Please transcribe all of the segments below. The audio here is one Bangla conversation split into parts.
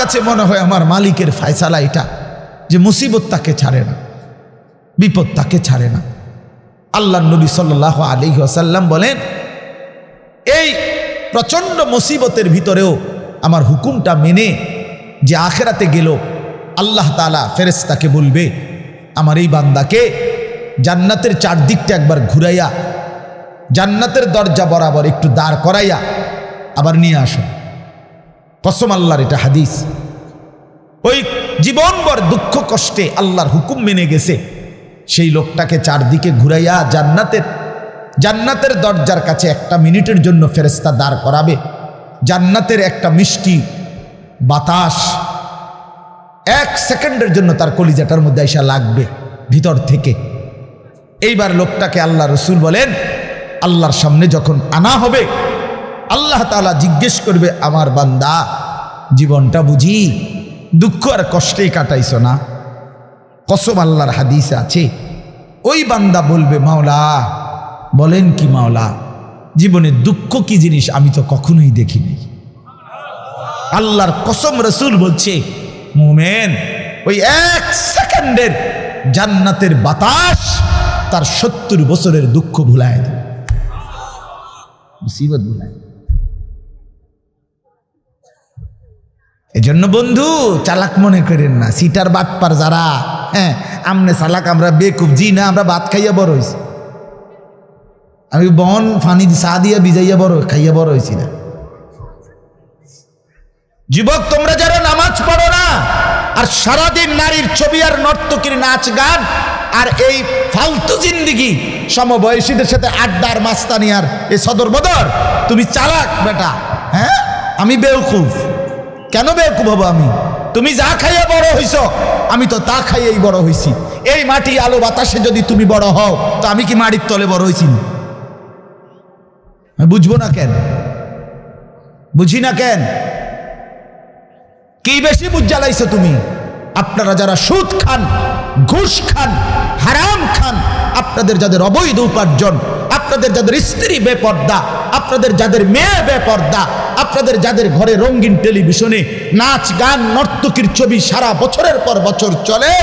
কাছে মনে হয় আমার মালিকের ফয়সালা এটা, যে মুসিবত তাকে ছাড়ে না, বিপদ তাকে ছাড়ে না। আল্লাহর নবী সাল্লাল্লাহু আলাইহি ওয়াসাল্লাম বলেন, এই প্রচণ্ড মুসিবতের ভিতরেও আমার হুকুমটা মেনে যে আখিরাতে গেল, আল্লাহ তাআলা ফেরেশতাকে বলবে, আমার এই বান্দাকে জান্নাতের চারদিকটা একবার ঘুরাইয়া জান্নাতের দরজা বরাবর একটু দাঁড় করাইয়া আবার নিয়ে আসো। কসম আল্লাহর, এটা হাদিস। ওই জীবনভর দুঃখ কষ্টে আল্লাহর হুকুম মেনে গেছে, সেই লোকটাকে চারদিকে ঘুরাইয়া জান্নাতের দরজার কাছে একটা মিনিটের জন্য ফেরেশতা দাঁড় করাবে। জান্নাতের একটা মিষ্টি বাতাস 1 সেকেন্ডের জন্য তার কলিজাটার মধ্যে আইসা লাগবে ভিতর থেকে। এইবার লোকটাকে আল্লাহ রসুল বলেন, আল্লাহর সামনে যখন আনা হবে, আল্লাহ তাআলা জিজ্ঞেস করবে, আমার বান্দা জীবনটা বুঝি দুঃখ আর কষ্টেই কাটাইছো না? কসম আল্লাহর হাদিসে আছে, ওই বান্দা বলবে, মাওলা বলেন কি মাওলা, জীবনে দুঃখ কি জিনিস আমি তো কখনোই দেখিনি। আল্লাহর কসম, রসুল বলছে, মুমিন ওই 1 সেকেন্ডের জান্নাতের বাতাস তার 70 বছরের দুঃখ ভুলায় দেবে, মুসিবত ভুলায়। এজন্য বন্ধু চালাক মনে করেন না, সিটার বাটপার যারা, হ্যাঁ আমনে চালাক, আমরা বেকুব, জি না, আমরা ভাত খাইয়া বড় হয়েছি। আমি বন ফানি চা দিয়া ভিজাইয়া বড় খাইয়া বড় হয়েছি না। যুবক তোমরা যারা নামাজ পড়ো না, আর সারাদিন নারীর ছবি আর নর্তকীর নাচ গান আর এই ফালতু জিন্দিগি, সমবয়সীদের সাথে আড্ডার মাস্তানি আর এই সদর বদর, তুমি চালাক বেটা। হ্যাঁ আমি বেওকুফ। কেন বেওকুফ হবো আমি? তুমি যা খাইয়া বড় হইছ, আমি তো তা খাইয়েই বড় হইছি। এই মাটি আলো বাতাসে যদি তুমি বড় হও, তো আমি কি মাটির তলে বড় হইছি? বুঝবো না কেন? বুঝি না কেন? কি বেশি বুঝ জ্বালাইছো তুমি? আপনারা যারা সুদ খান, ঘুষ খান, হারাম খান, আপনাদের যাদের অবৈধ উপার্জন, আপনাদের যাদের স্ত্রী বেপর্দা, আপনাদের যাদের মেয়ে বেপর্দা, আপনাদের যাদের ঘরে রঙিন টেলিভিশনে নাচ গান নর্তকীর ছবি সারা বছরের পর বছর চলে,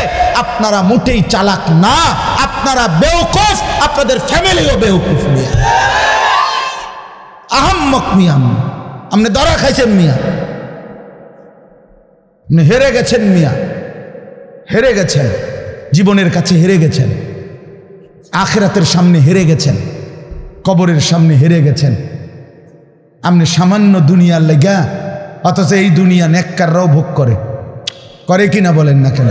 আপনারা মোটেই চালাক না, আপনারা বেওকুফ, আপনাদের ফ্যামিলিও বেওকুফ। মিয়া আহাম্মক, মিয়া আপনি ধরা খাইছেন, মিয়া আপনি হেরে গেছেন, মিয়া হেরে গেছেন, জীবনের কাছে হেরে গেছেন, আখিরাতের সামনে হেরে গেছেন, কবরের সামনে হেরে গেছেন। আপনি সামান্য দুনিয়ার লেগা, অথচ এই দুনিয়া নেককাররাও ভোগ করে কিনা বলেন না কেন?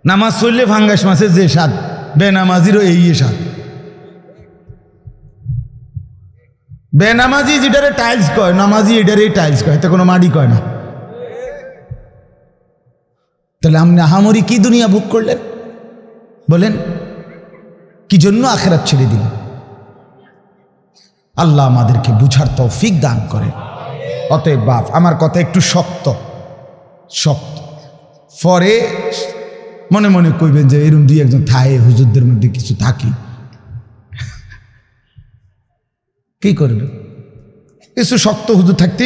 নামাজ পড়লে ফাঙ্গাস মাছের যে স্বাদ, বেনামাজিরও এই স্বাদ। বেনামাজি যেটারে টাইলস কয়, নামাজি এটারে টাইলস কয়, এতে কোনো মাটি কয় না। তাহলে আপনি আহামরি কি দুনিয়া ভোগ করলেন বলেন? কি জন্য আখিরাত ছেড়ে দিলেন? আল্লাহ আমাদেরকে বুঝার তৌফিক দান করে। অতএব বাপ, আমার কথা একটু শক্ত, পরে মনে মনে কইবেন যে এরকম 2-1 থায়ে হুজুরদের মধ্যে কিছু থাকি, কি করবে? কিছু শক্ত হুজুর থাকতে